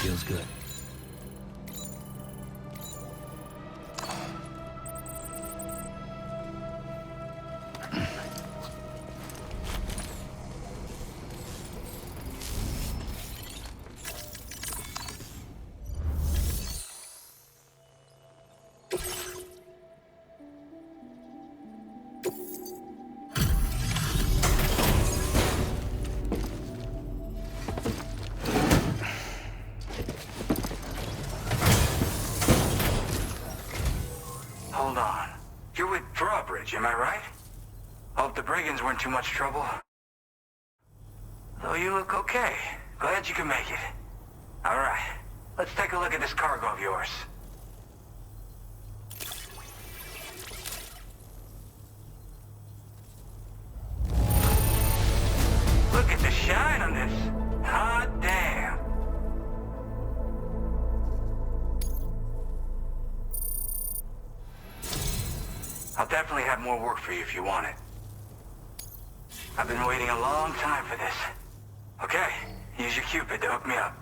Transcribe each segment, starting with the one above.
Feels good. Hold on. You're with Drawbridge, am I right? Hope the brigands weren't too much trouble. Oh, you look okay. Glad you can make it. All right. Let's take a look at this cargo of yours. Look at the shine on this. Hot damn. I'll definitely have more work for you if you want it. I've been waiting a long time for this. Okay, use your Cupid to hook me up.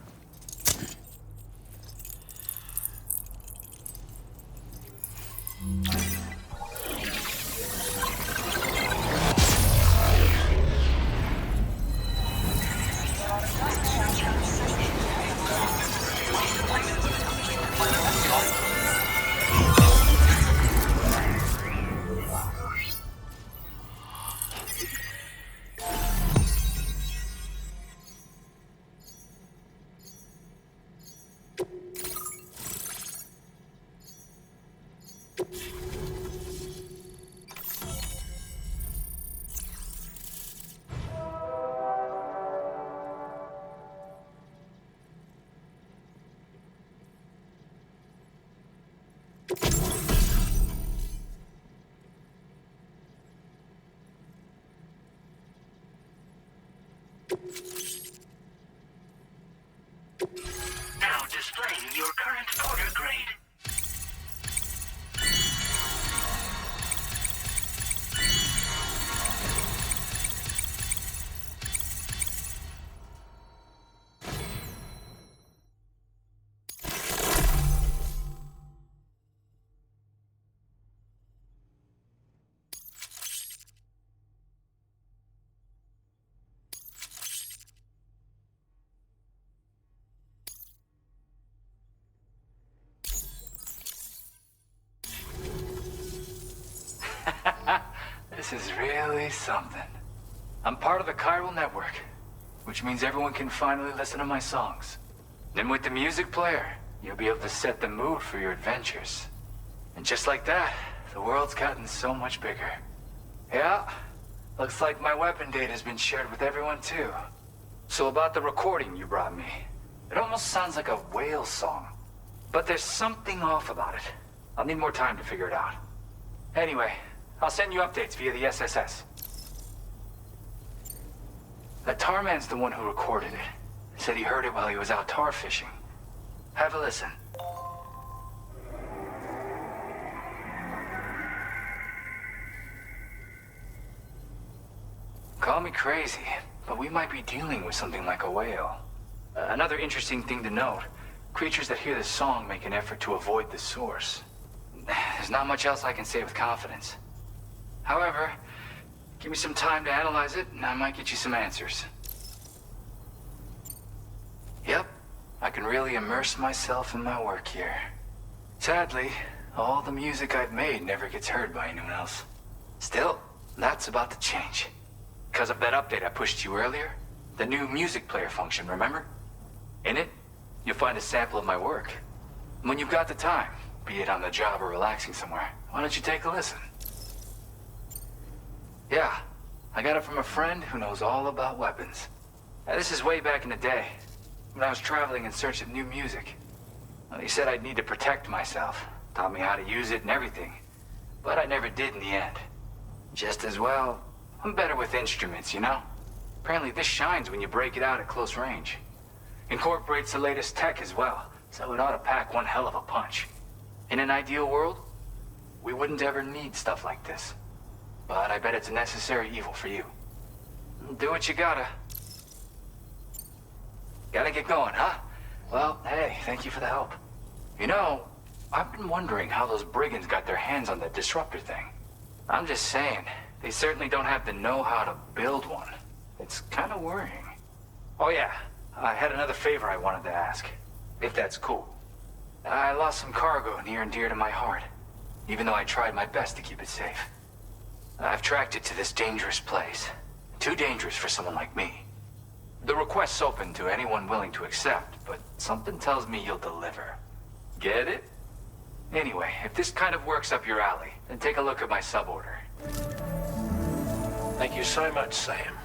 Now displaying your current order grade. This is really something. I'm part of the chiral network, which means everyone can finally listen to my songs. And with the music player, you'll be able to set the mood for your adventures. And just like that, the world's gotten so much bigger. Yeah, looks like my weapon data has been shared with everyone too. So about the recording you brought me, it almost sounds like a whale song. But there's something off about it. I'll need more time to figure it out. Anyway, I'll send you updates via the SSS. That Tarman's the one who recorded it. Said he heard it while he was out tar fishing. Have a listen. Call me crazy, but we might be dealing with something like a whale. Another interesting thing to note, creatures that hear this song make an effort to avoid the source. There's not much else I can say with confidence. However, give me some time to analyze it, and I might get you some answers. Yep, I can really immerse myself in my work here. Sadly, all the music I've made never gets heard by anyone else. Still, that's about to change. Because of that update I pushed you earlier, the new music player function, remember? In it, you'll find a sample of my work. When you've got the time, be it on the job or relaxing somewhere, why don't you take a listen? Yeah, I got it from a friend who knows all about weapons. Now, this is way back in the day, when I was traveling in search of new music. Well, he said I'd need to protect myself, taught me how to use it and everything. But I never did in the end. Just as well, I'm better with instruments, you know? Apparently this shines when you break it out at close range. Incorporates the latest tech as well, so it ought to pack one hell of a punch. In an ideal world, we wouldn't ever need stuff like this. But I bet it's a necessary evil for you. Do what you gotta. Gotta get going, huh? Well, hey, thank you for the help. You know, I've been wondering how those brigands got their hands on that disruptor thing. I'm just saying, they certainly don't have the know-how to build one. It's kind of worrying. Oh yeah, I had another favor I wanted to ask, if that's cool. I lost some cargo near and dear to my heart, even though I tried my best to keep it safe. I've tracked it to this dangerous place. Too dangerous for someone like me. The request's open to anyone willing to accept, but something tells me you'll deliver. Get it? Anyway, if this kind of works up your alley, then take a look at my suborder. Thank you so much, Sam.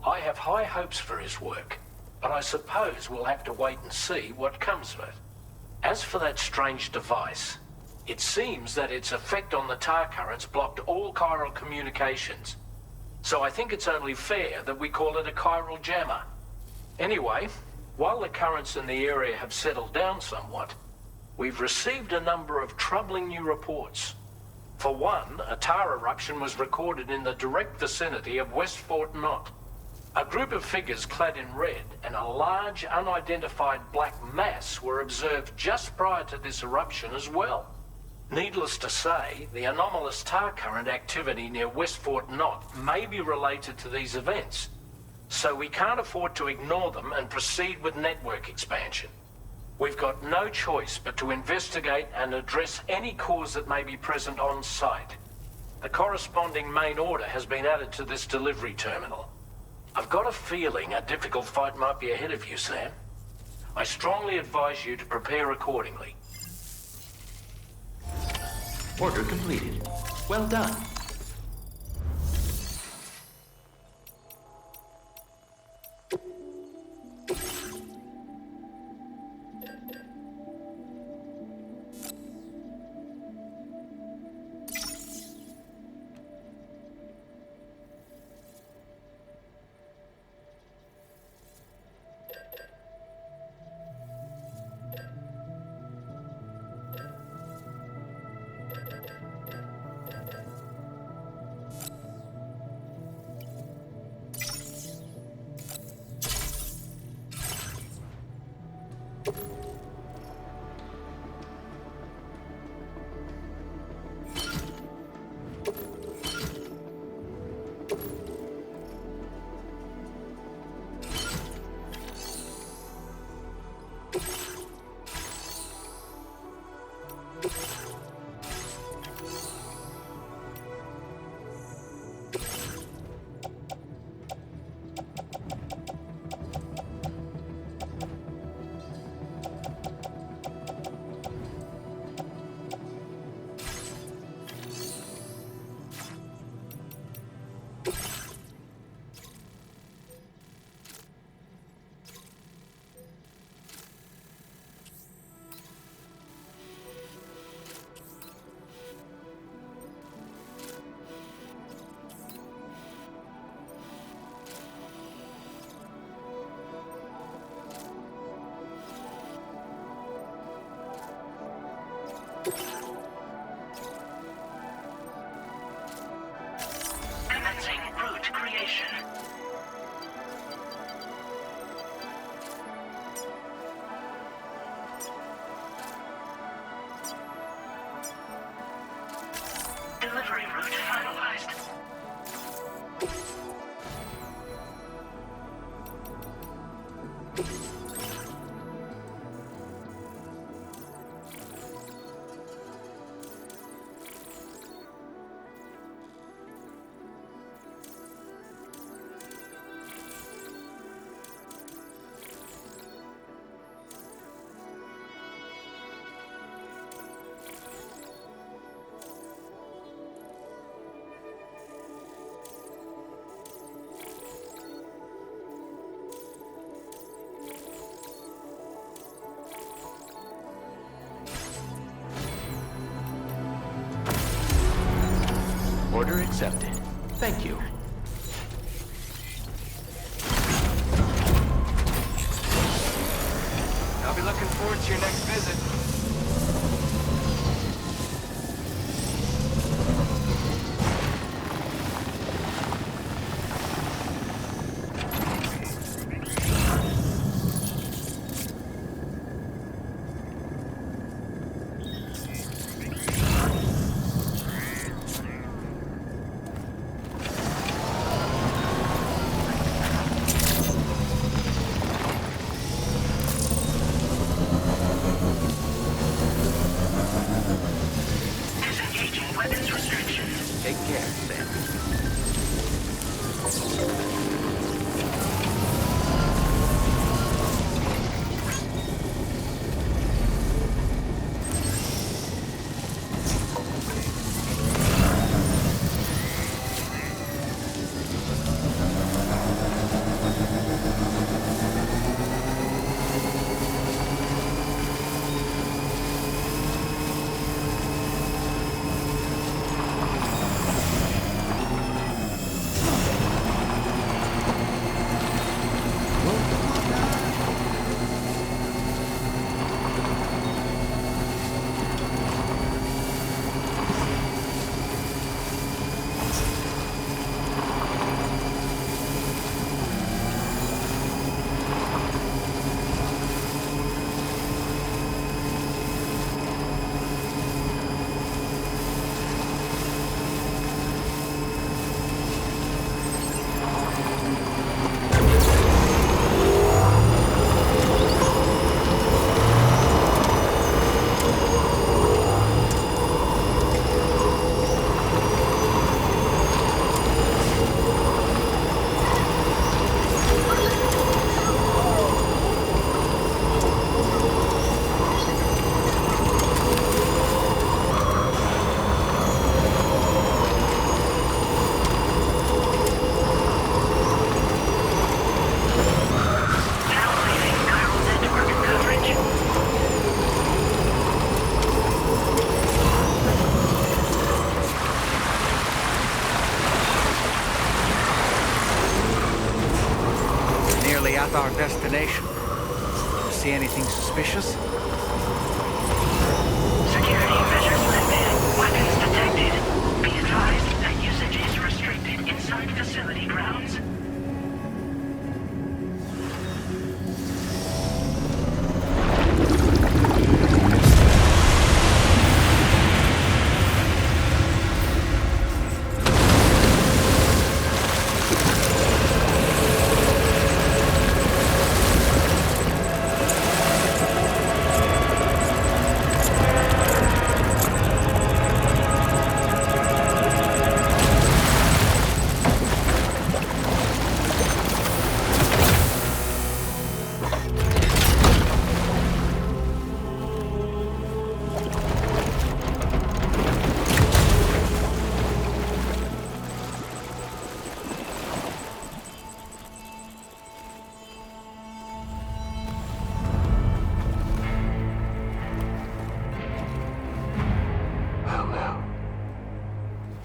I have high hopes for his work, but I suppose we'll have to wait and see what comes of it. As for that strange device, it seems that its effect on the tar currents blocked all chiral communications. So I think it's only fair that we call it a chiral jammer. Anyway, while the currents in the area have settled down somewhat, we've received a number of troubling new reports. For one, a tar eruption was recorded in the direct vicinity of West Fort Knot. A group of figures clad in red and a large unidentified black mass were observed just prior to this eruption as well. Needless to say, the anomalous tar current activity near West Fort Knot may be related to these events, so we can't afford to ignore them and proceed with network expansion. We've got no choice but to investigate and address any cause that may be present on site. The corresponding main order has been added to this delivery terminal. I've got a feeling a difficult fight might be ahead of you, Sam. I strongly advise you to prepare accordingly. Order completed. Well done. Commencing route creation. Delivery route finalized. Order accepted. Thank you. I'll be looking forward to your next visit. at our destination. See anything suspicious? Security measures lifted. Weapons detected. Be advised that usage is restricted inside facility grounds.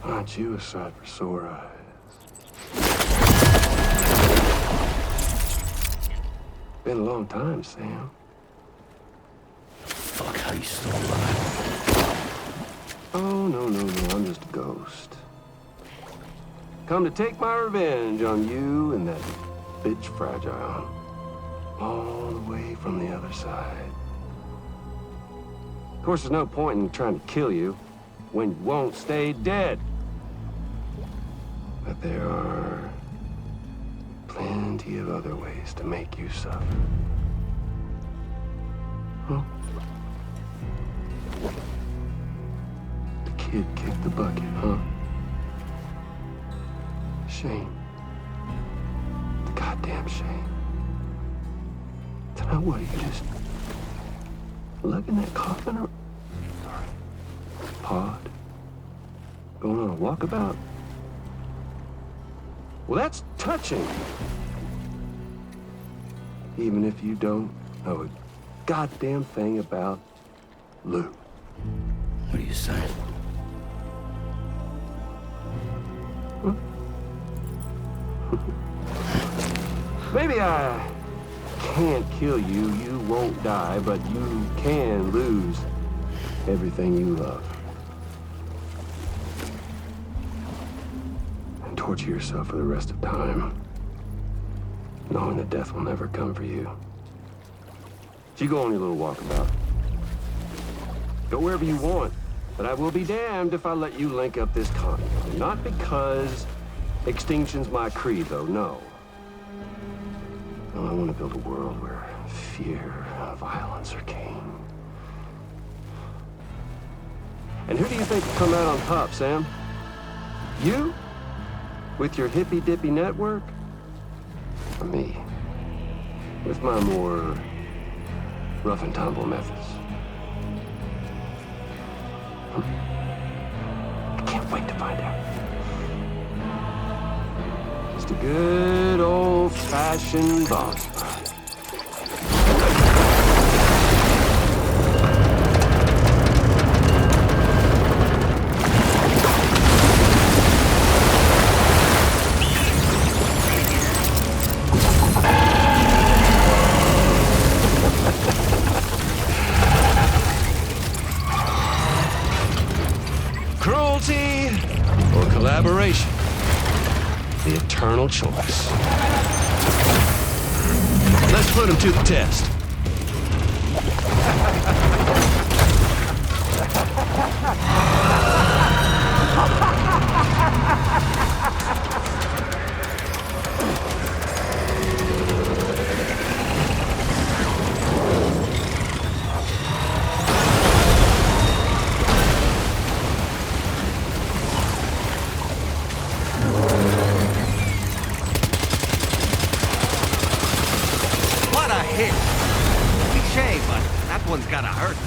Aren't you a sight for sore eyes? Been a long time, Sam. Fuck, how you still alive? Oh, no, I'm just a ghost. Come to take my revenge on you and that bitch Fragile. All the way from the other side. Of course, there's no point in trying to kill you when you won't stay dead. But there are plenty of other ways to make you suffer. Huh? The kid kicked the bucket, huh? Shame. The goddamn shame. Then what, you just lugging that coffin or pod? Going on a walkabout? Well, that's touching. Even if you don't know a goddamn thing about Lou. What are you saying? Huh? Maybe I can't kill you, you won't die, but you can lose everything you love. Torture yourself for the rest of time, knowing that death will never come for you. So you go on your little walkabout. Go wherever you want, but I will be damned if I let you link up this continent. Not because extinction's my creed, though, no. No, I want to build a world where fear and violence are king. And who do you think will come out on top, Sam? You? With your hippy-dippy network? Or me? With my more rough and tumble methods? I can't wait to find out. Just a good old-fashioned boss fight. Cruelty or collaboration? The eternal choice. Let's put him to the test. What a hit! Cliche, but that one's gotta hurt.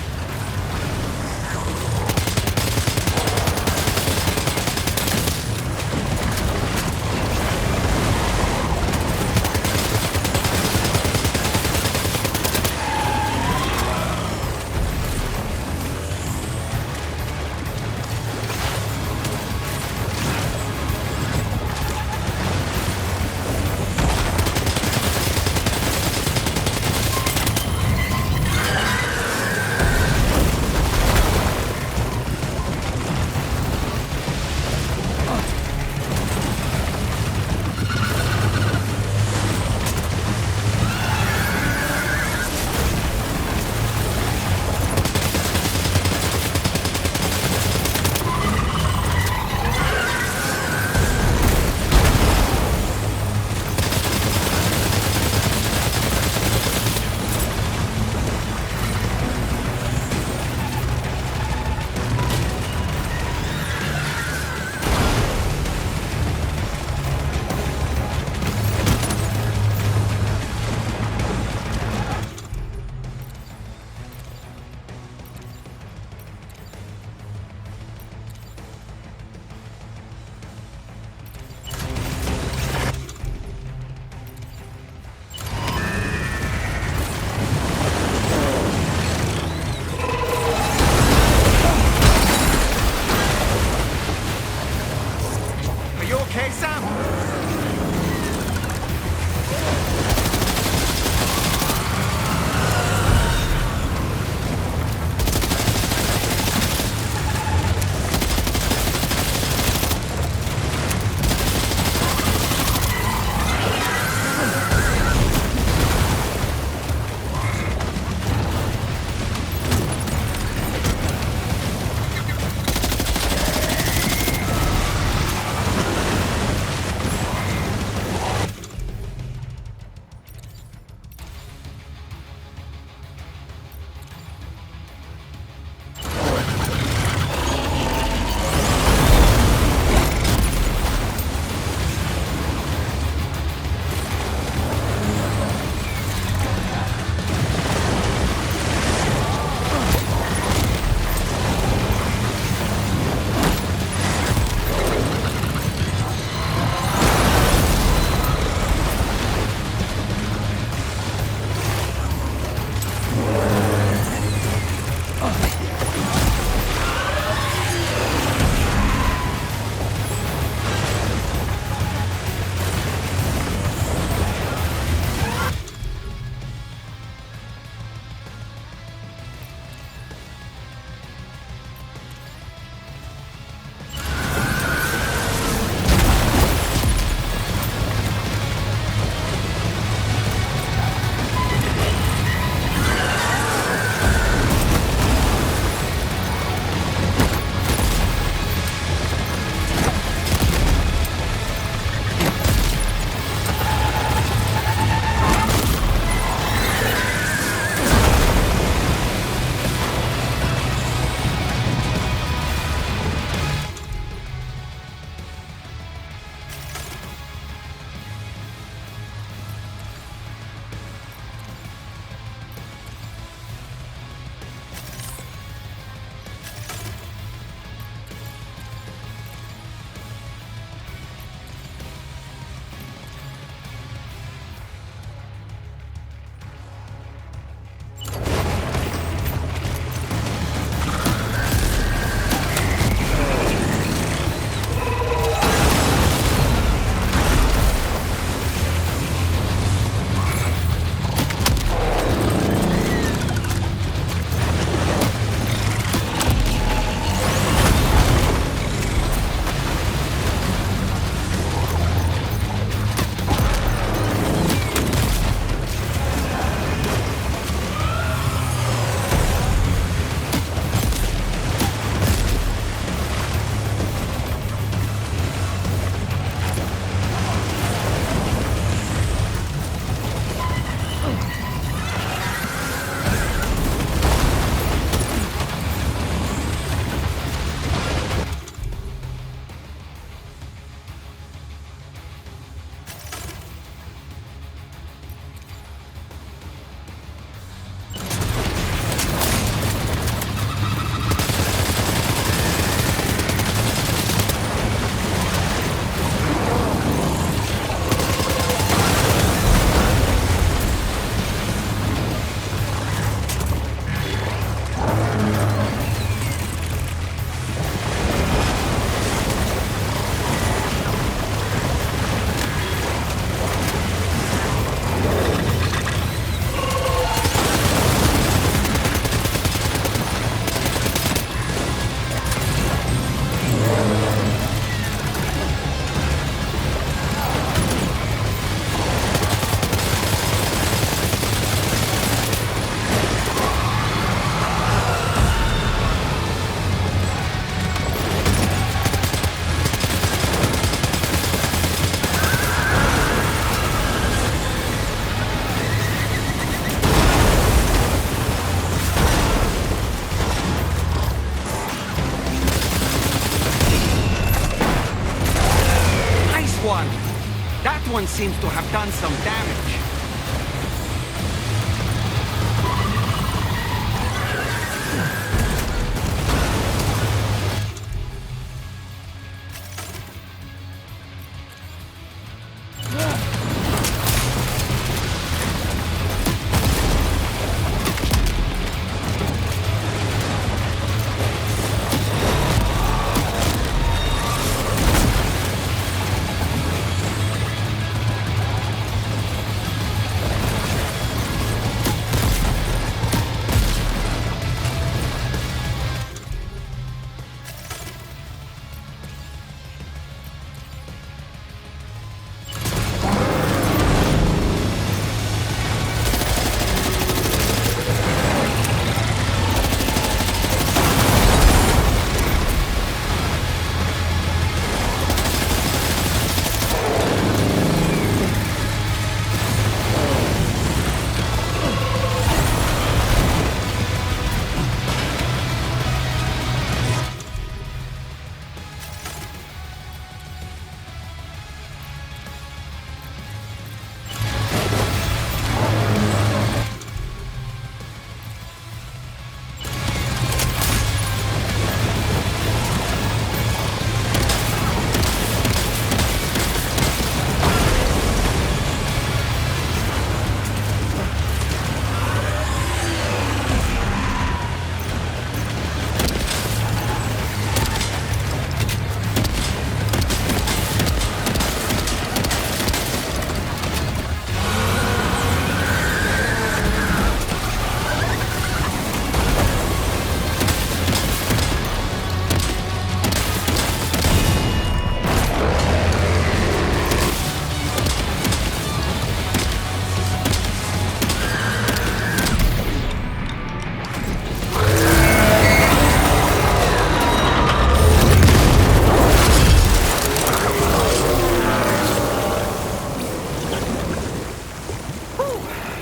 That one seems to have done some damage.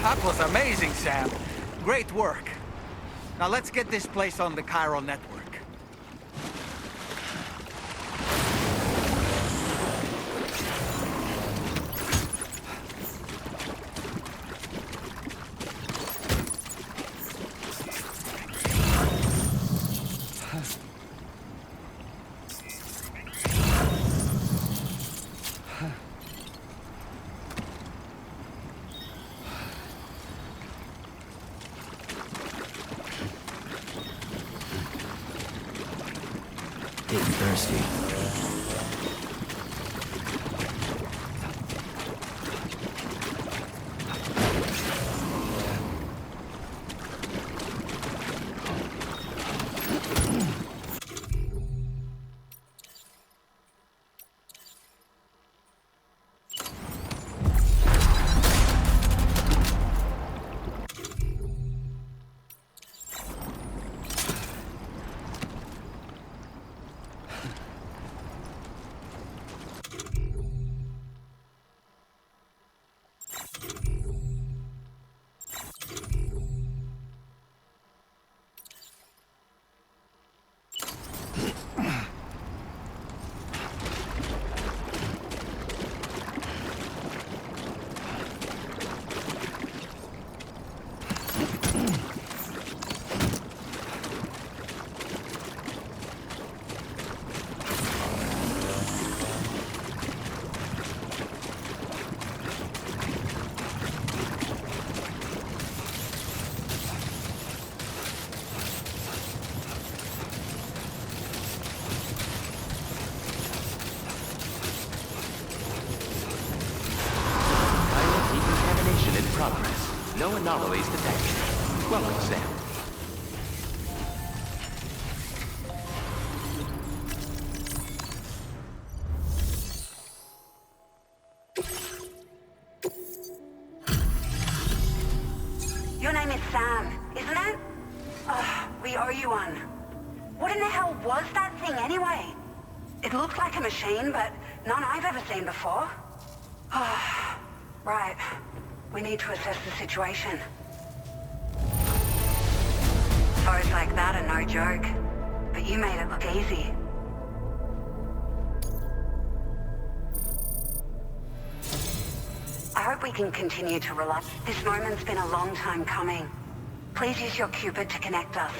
That was amazing, Sam. Great work. Now let's get this place on the chiral network. Getting thirsty. Progress. No anomalies detected. Welcome, Sam. Your name is Sam, isn't it? Oh, we owe you one. What in the hell was that thing anyway? It looked like a machine, but none I've ever seen before. Oh, right. We need to assess the situation. Foes like that are no joke, but you made it look easy. hope we can continue to rely. This moment's been a long time coming. Please use your Cupid to connect us.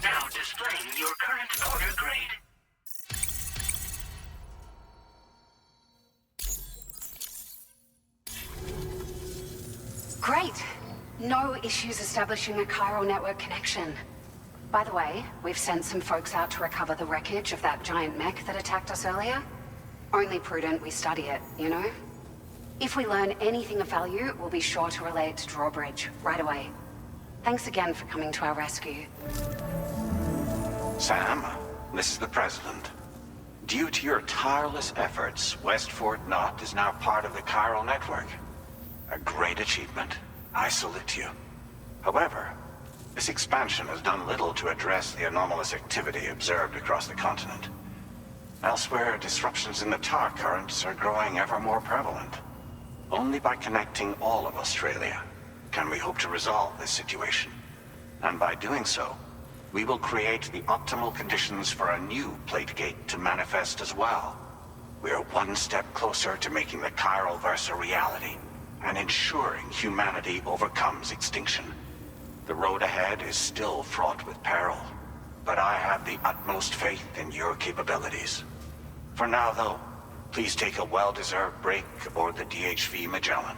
Now displaying your current order grade. Great. No issues establishing a chiral network connection. By the way, we've sent some folks out to recover the wreckage of that giant mech that attacked us earlier. Only prudent we study it, you know? If we learn anything of value, we'll be sure to relay it to Drawbridge right away. Thanks again for coming to our rescue. Sam, this is the President. Due to your tireless efforts, West Fort Knot is now part of the chiral network. A great achievement. I salute you. However, this expansion has done little to address the anomalous activity observed across the continent. Elsewhere, disruptions in the tar currents are growing ever more prevalent. Only by connecting all of Australia can we hope to resolve this situation. And by doing so, we will create the optimal conditions for a new Plategate to manifest as well. We are one step closer to making the chiral verse a reality, and ensuring humanity overcomes extinction. The road ahead is still fraught with peril, but I have the utmost faith in your capabilities. For now, though, please take a well-deserved break aboard the DHV Magellan.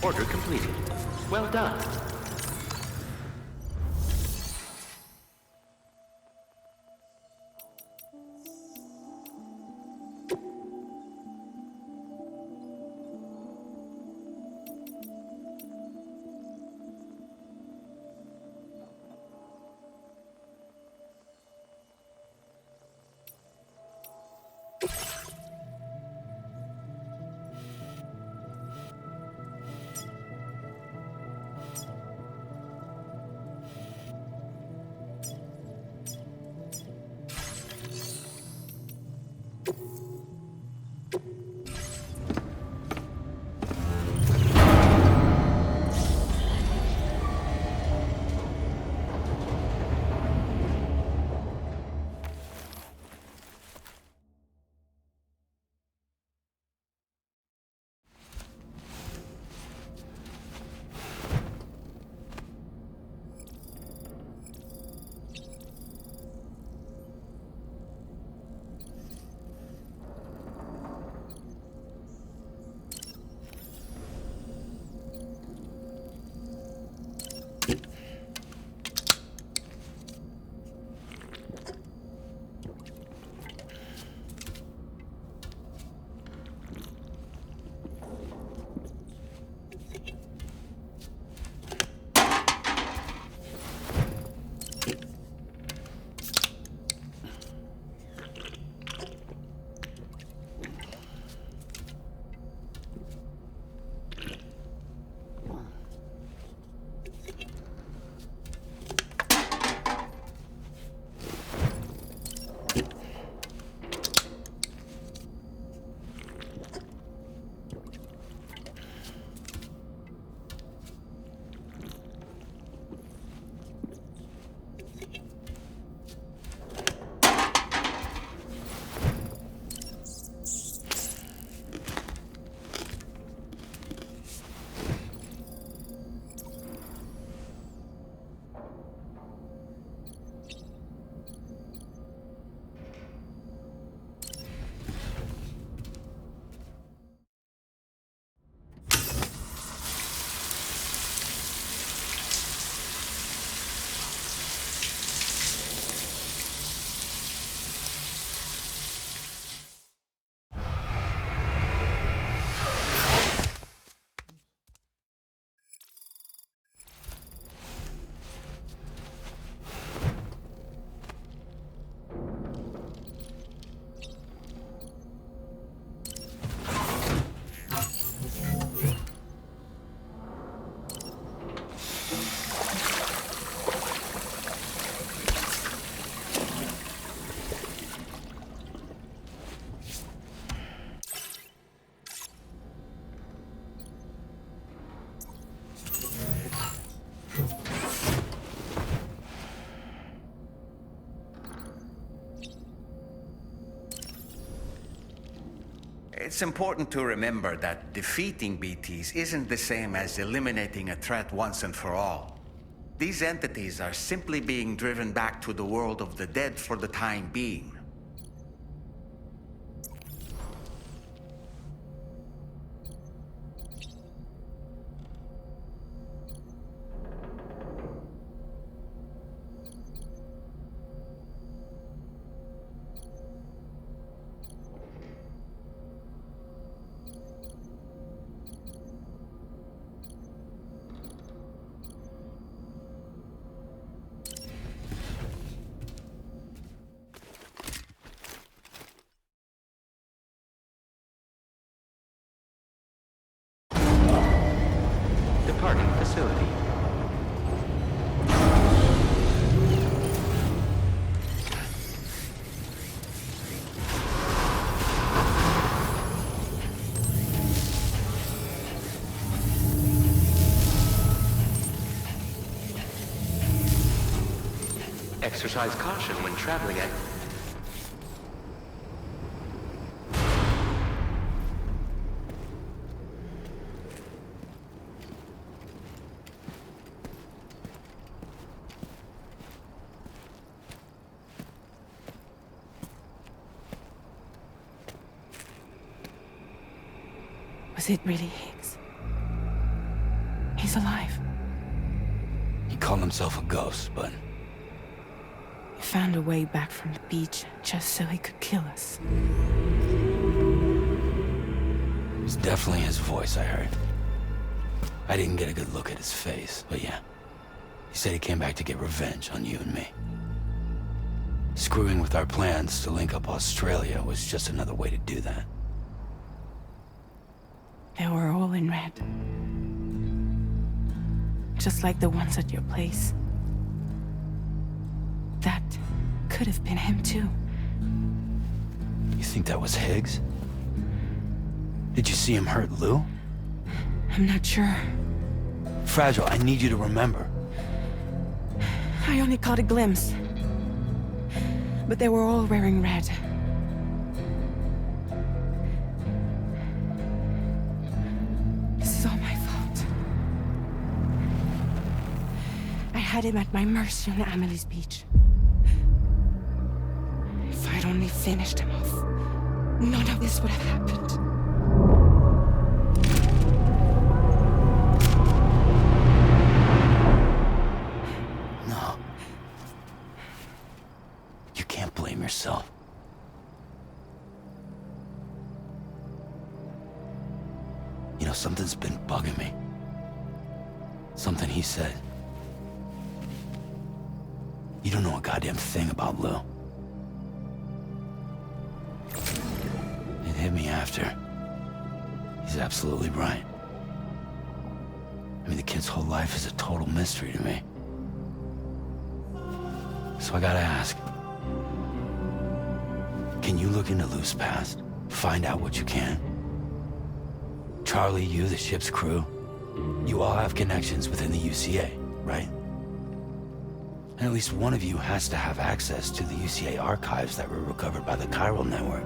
Order completed. Well done. It's important to remember that defeating BTs isn't the same as eliminating a threat once and for all. These entities are simply being driven back to the world of the dead for the time being. Departing facility. Exercise caution when traveling at... Was it really Higgs? He's alive. He called himself a ghost, but... He found a way back from the beach just so he could kill us. It was definitely his voice I heard. I didn't get a good look at his face, but yeah. He said he came back to get revenge on you and me. Screwing with our plans to link up Australia was just another way to do that. They were all in red. Just like the ones at your place. That could have been him too. You think that was Higgs? Did you see him hurt Lou? I'm not sure. Fragile, I need you to remember. I only caught a glimpse. But they were all wearing red. This is all my fault. I had him at my mercy on Amelie's beach. If I'd only finished him off, none of this would have happened. No. You can't blame yourself. You know, something's been bugging me. Something he said. You don't know a goddamn thing about Lou. It hit me after. He's absolutely right. I mean, the kid's whole life is a total mystery to me. So I gotta ask. Can you look into Lou's past? Find out what you can? Charlie, you, the ship's crew, you all have connections within the UCA, right? And at least one of you has to have access to the UCA archives that were recovered by the chiral network.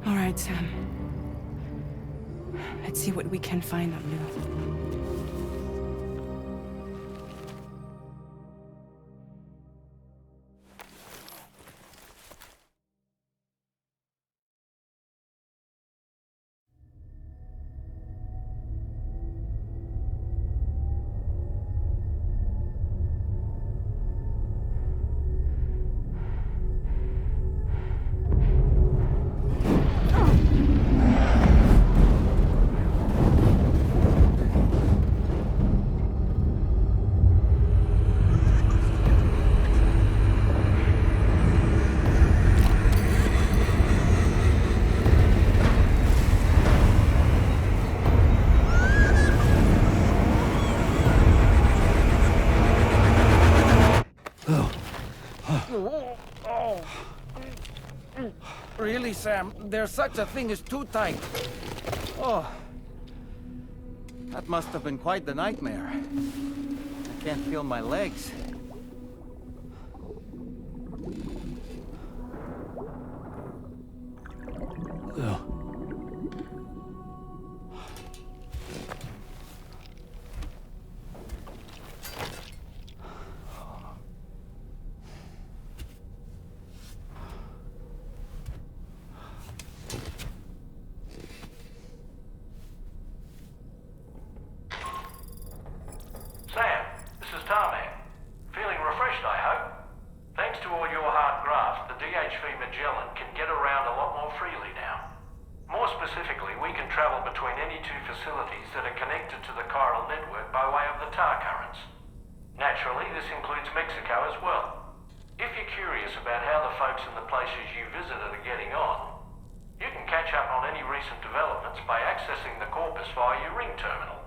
All right, Sam. Let's see what we can find on Lou. Really, Sam? There's such a thing as too tight. Oh. That must have been quite the nightmare. I can't feel my legs. that are connected to the chiral network by way of the tar currents. Naturally, this includes Mexico as well. If you're curious about how the folks in the places you visited are getting on, you can catch up on any recent developments by accessing the Corpus via your ring terminal.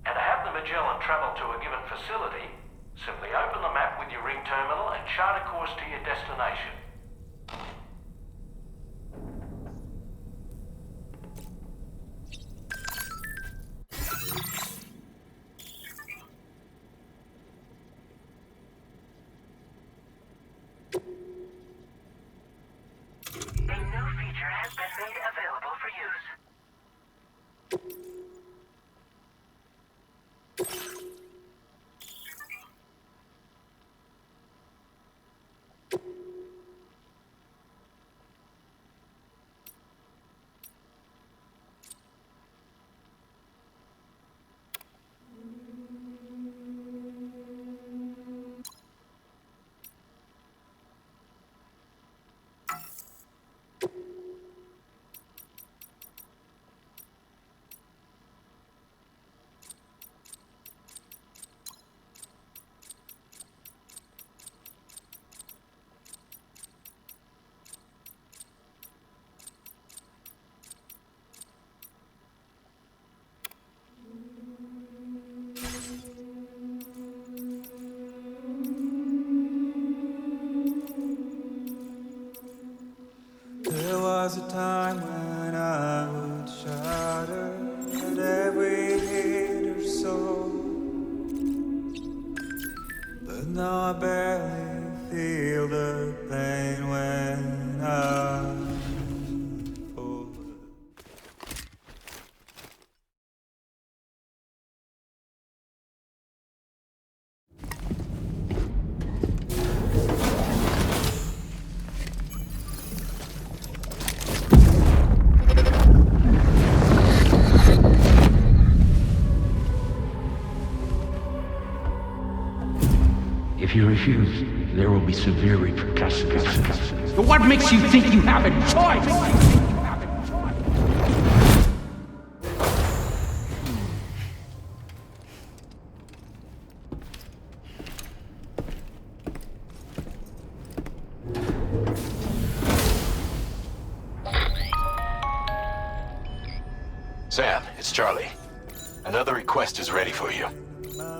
And to have the Magellan travel to a given facility, simply open the map with your ring terminal and chart a course to your destination. There was a time when I would shudder at every hit or so, but now I barely feel the pain when I fall. If you refuse, there will be severe repercussions. But what makes you think you have a choice? Sam, it's Charlie. Another request is ready for you.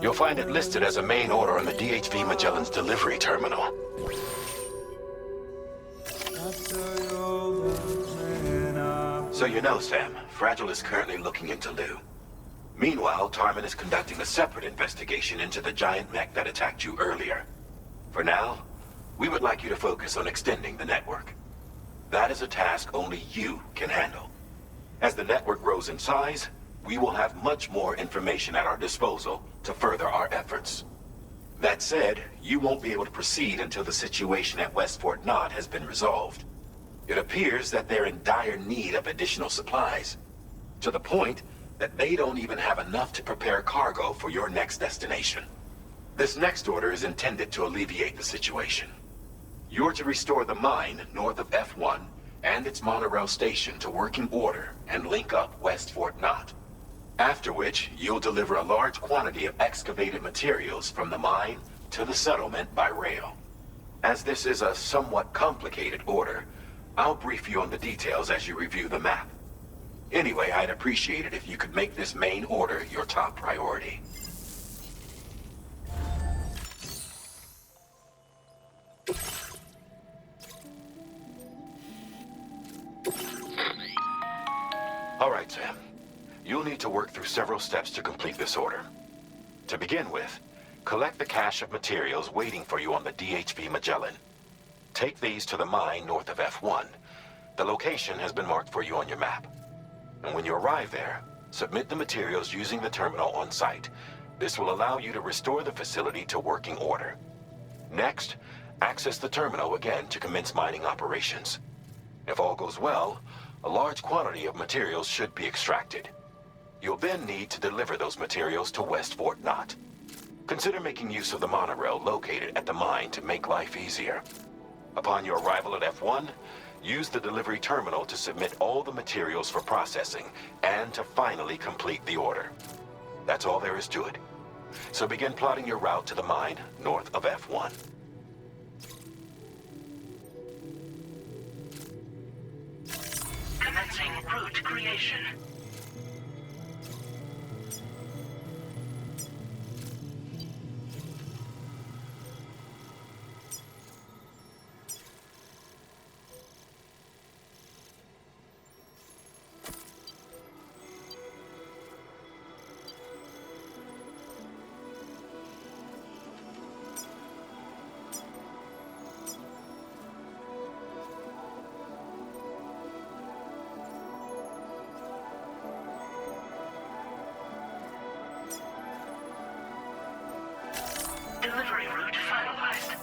You'll find it listed as a main order on the DHV Magellan's delivery terminal. So you know, Sam, Fragile is currently looking into Lou. Meanwhile, Tarman is conducting a separate investigation into the giant mech that attacked you earlier. For now, we would like you to focus on extending the network. That is a task only you can handle. As the network grows in size, we will have much more information at our disposal to further our efforts. That said, you won't be able to proceed until the situation at West Fort Knott has been resolved. It appears that they're in dire need of additional supplies, to the point that they don't even have enough to prepare cargo for your next destination. This next order is intended to alleviate the situation. You're to restore the mine north of F1 and its monorail station to working order and link up West Fort Knott. After which, you'll deliver a large quantity of excavated materials from the mine to the settlement by rail. As this is a somewhat complicated order, I'll brief you on the details as you review the map. Anyway, I'd appreciate it if you could make this main order your top priority. All right, Sam. You'll need to work through several steps to complete this order. To begin with, collect the cache of materials waiting for you on the DHV Magellan. Take these to the mine north of F1. The location has been marked for you on your map. And when you arrive there, submit the materials using the terminal on site. This will allow you to restore the facility to working order. Next, access the terminal again to commence mining operations. If all goes well, a large quantity of materials should be extracted. You'll then need to deliver those materials to West Fort Knott. Consider making use of the monorail located at the mine to make life easier. Upon your arrival at F1, use the delivery terminal to submit all the materials for processing and to finally complete the order. That's all there is to it. So begin plotting your route to the mine north of F1. Commencing route creation. Delivery route finalized.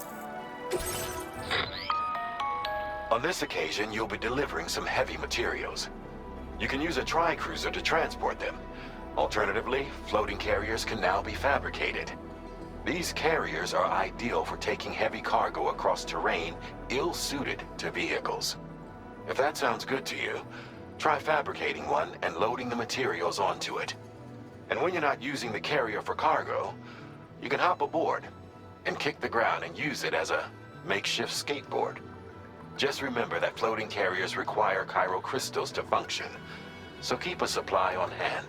On this occasion, you'll be delivering some heavy materials. You can use a tri-cruiser to transport them. Alternatively, floating carriers can now be fabricated. These carriers are ideal for taking heavy cargo across terrain ill-suited to vehicles. If that sounds good to you, try fabricating one and loading the materials onto it. And when you're not using the carrier for cargo, you can hop aboard and kick the ground and use it as a makeshift skateboard. Just remember that floating carriers require chiral crystals to function, so keep a supply on hand.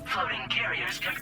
Floating carriers can...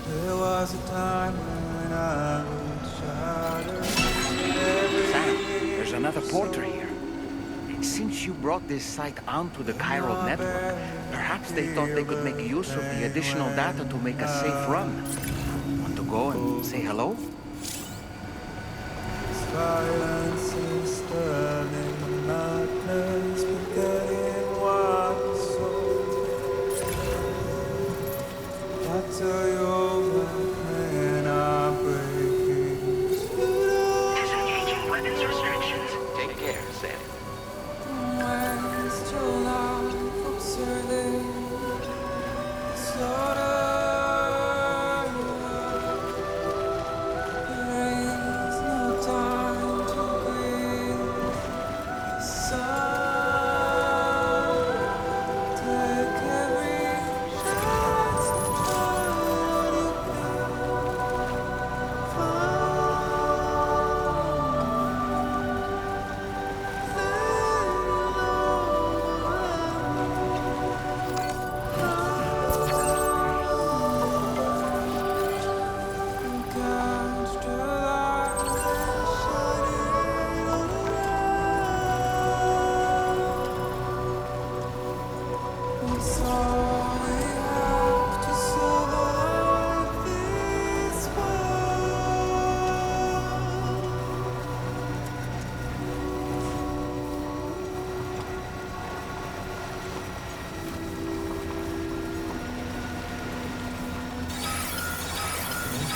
There was a time when I would shatter Sam, there's another porter here. Since you brought this site onto the chiral network, perhaps they thought they could make use of the additional data to make a safe run. Want to go and say hello? silence is stirring madness, forgetting what we saw. I tell you over and I'm breaking. Disengaging weapons restrictions. Take care, Sam. When it's too loud, folks are there. Slow down. There is no time to breathe.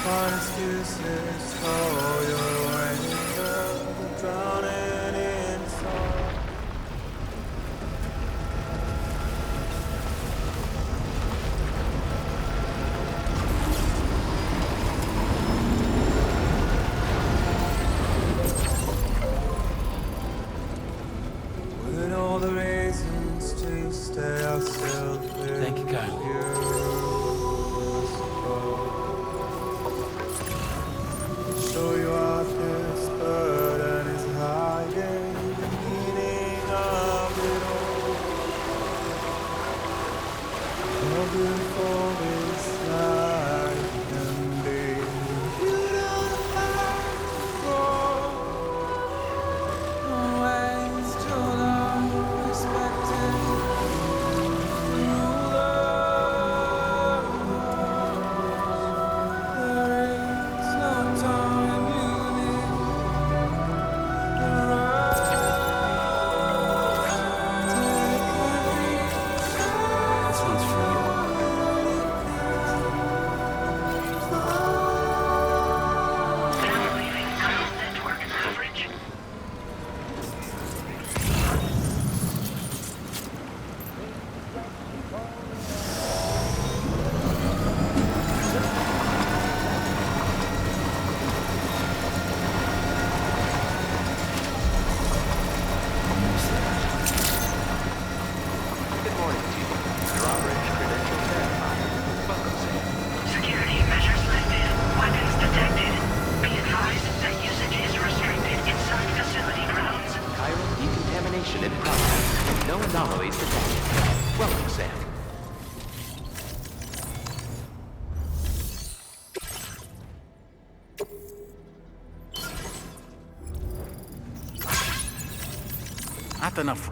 find excuses for your anger, drowning in sorrow. With all the reasons to stay ourselves. Thank you kindly. Show you our this burden is hiding the meaning of it all. How beautiful this life can be. You don't have to go. Always too long expected. This one's for you. Network coverage. Good morning to you. Your operation credentials verified. Welcome, Sam. Security measures lifted. Weapons detected. Be advised that usage is restricted inside facility grounds. Chiral decontamination in progress. No anomalies detected. Welcome, Sam. Not enough.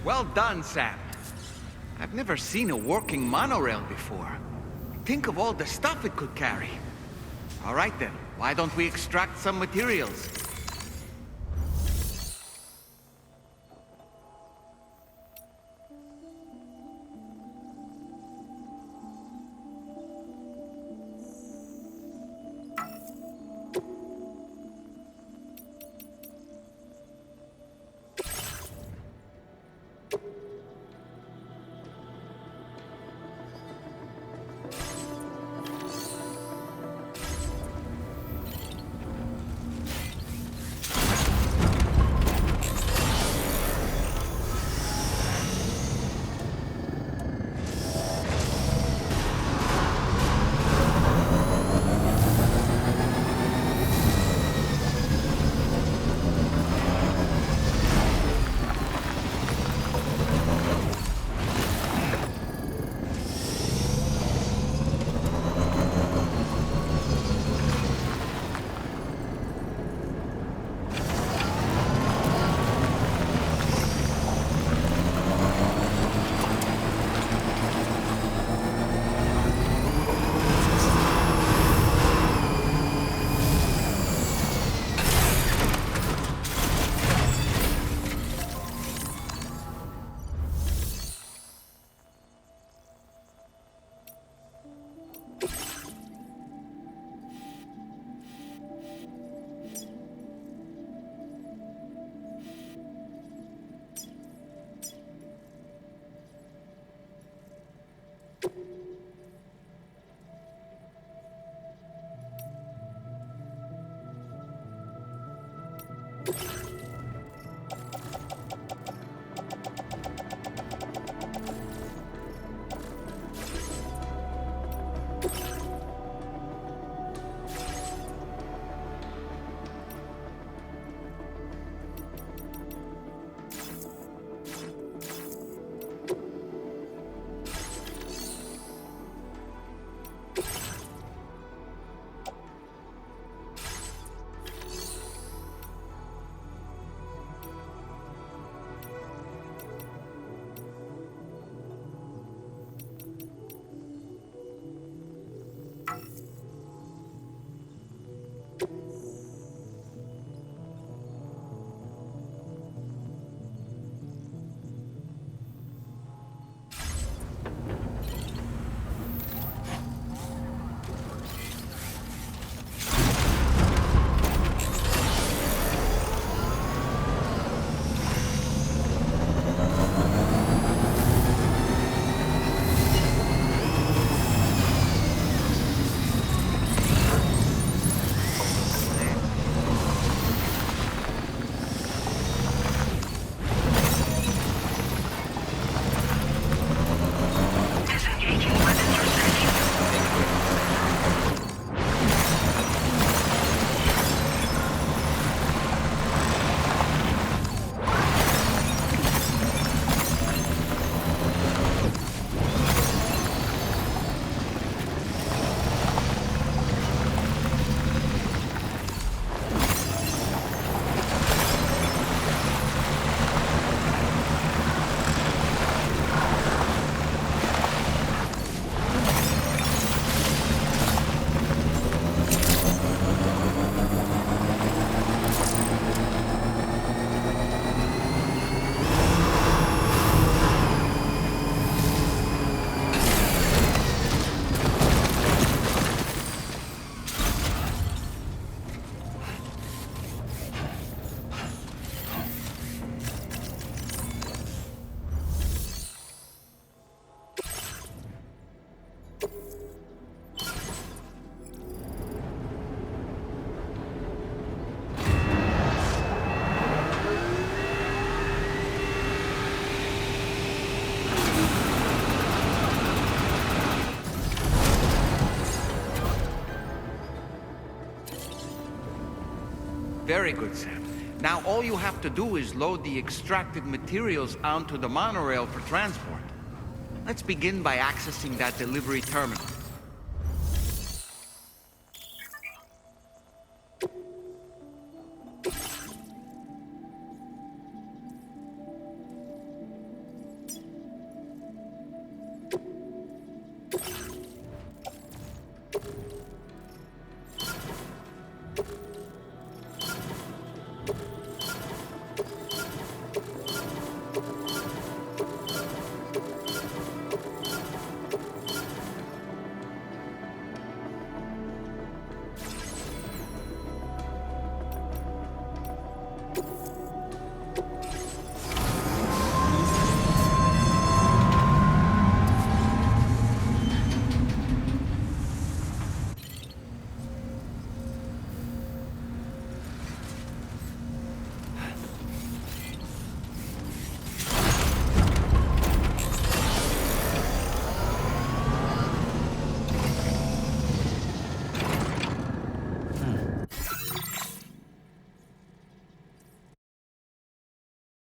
Well done, Sam. I've never seen a working monorail before. Think of all the stuff it could carry. All right then, why don't we extract some materials? Very good, Sam. Now all you have to do is load the extracted materials onto the monorail for transport. Let's begin by accessing that delivery terminal.